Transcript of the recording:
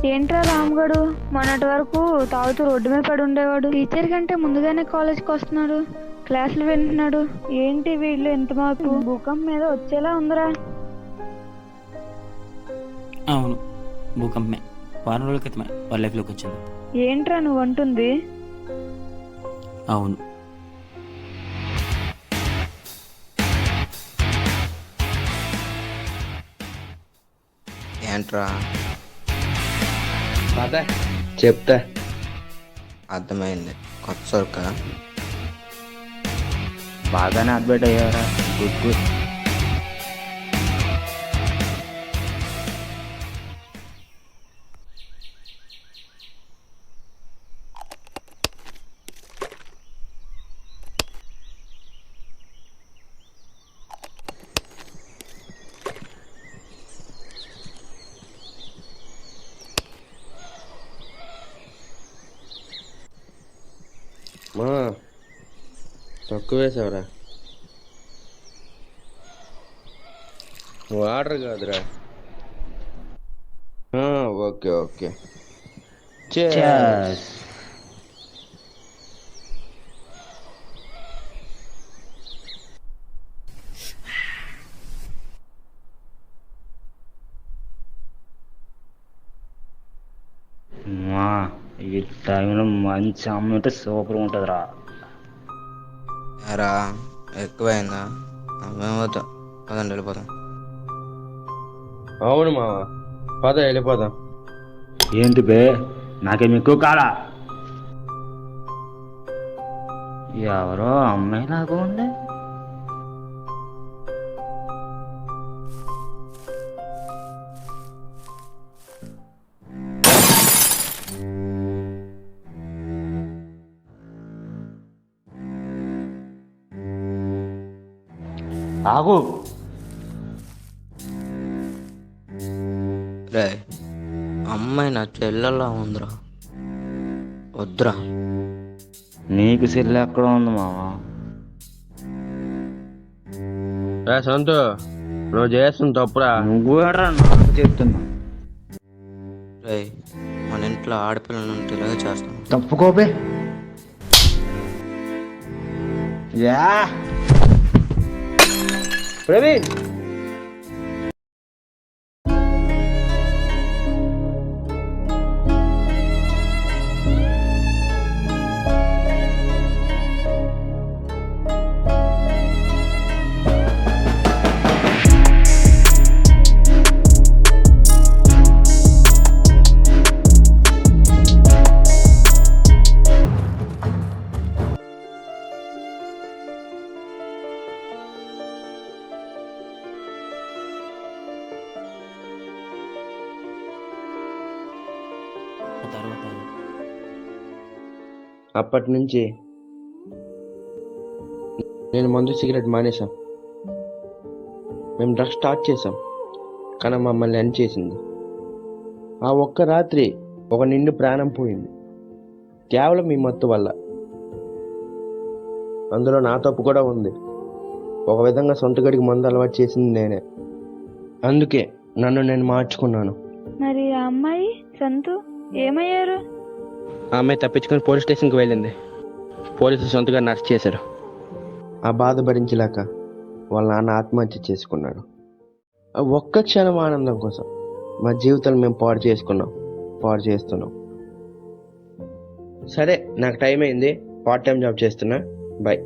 ఏంట్రా రామ్గడు మొన్నటి వరకు తాగుతూ రోడ్డు మీద పడి ఉండేవాడు. టీచర్ కంటే ముందుగానే కాలేజ్కి వస్తున్నాడు, క్లాసులు వింటున్నాడు. ఏంటి వీళ్ళు ఎంత మార్పు? భూకంపం మీద వచ్చేలా ఉందిరా. అవును, భూకంపమే. వారం రోజుల క్రితమే వాళ్ళ లైఫ్లోకి వచ్చింది. ఏంట్రా నువ్వు అంటుంది? అవును, ఏంట్రా? అదే చెప్తా. అర్థమైంది. కొత్త సరుక బాగానే అప్డేట్ అయ్యారా? Good good. మా తక్కువ వేసావురా. వాటర్ కాదురా. Okay okay. Cheers. ఈ టైంలో మంచి అమ్మ సూపర్ ఉంటుందిరా. ఎరా ఎక్కువైందా? మేమవుతా పదండి వెళ్ళిపోతాం. అవును మావా, పద వెళ్ళిపోదాం. ఏంటి బే, నాకేమి ఎక్కువ కాలా? ఎవరో అమ్మాయి లాగా ఉంది. ఆగు. రే, అమ్మాయి నా చెల్లెల్లా ఉందిరా. వద్దురా. నీకు సెల్ ఎక్కడ ఉంది మావా? సంతు, నువ్వు చేస్తుంది తప్పురా. నువ్వు నాకు చెప్తున్నా. రే, మన ఇంట్లో ఆడపిల్లలు ఉంటే ఇలాగే చేస్తాం. తప్పుకోబే. యా ప్రవీణ్, తర్వాత అప్పటి నుంచి నేను మందు సిగరెట్ మానేశాం. మేము డ్రగ్స్ స్టార్ట్ చేసాం, కానీ మమ్మల్ని ఎండ్ చేసింది. ఆ ఒక్క రాత్రి ఒక నిండు ప్రాణం పోయింది, కేవలం మీ మత్తు వల్ల. అందులో నా తప్పు కూడా ఉంది. ఒక విధంగా సొంత గడికి మందు అలవాటు చేసింది నేనే. అందుకే నన్ను నేను మార్చుకున్నాను. మరి ఆ అమ్మాయి సంతు ఏమయ్యారు? ఆ అమ్మాయి తప్పించుకొని పోలీస్ స్టేషన్కి వెళ్ళింది. పోలీసులు సొంతగా అరెస్ట్ చేశారు. ఆ బాధ భరించలేక వాళ్ళ నాన్న ఆత్మహత్య చేసుకున్నాడు. ఆ ఒక్క క్షణం ఆనందం కోసం మా జీవితాలు మేము పాడు చేస్తున్నాం. సరే, నాకు టైం అయింది. పార్ట్ టైం జాబ్ చేస్తున్నా. బాయ్.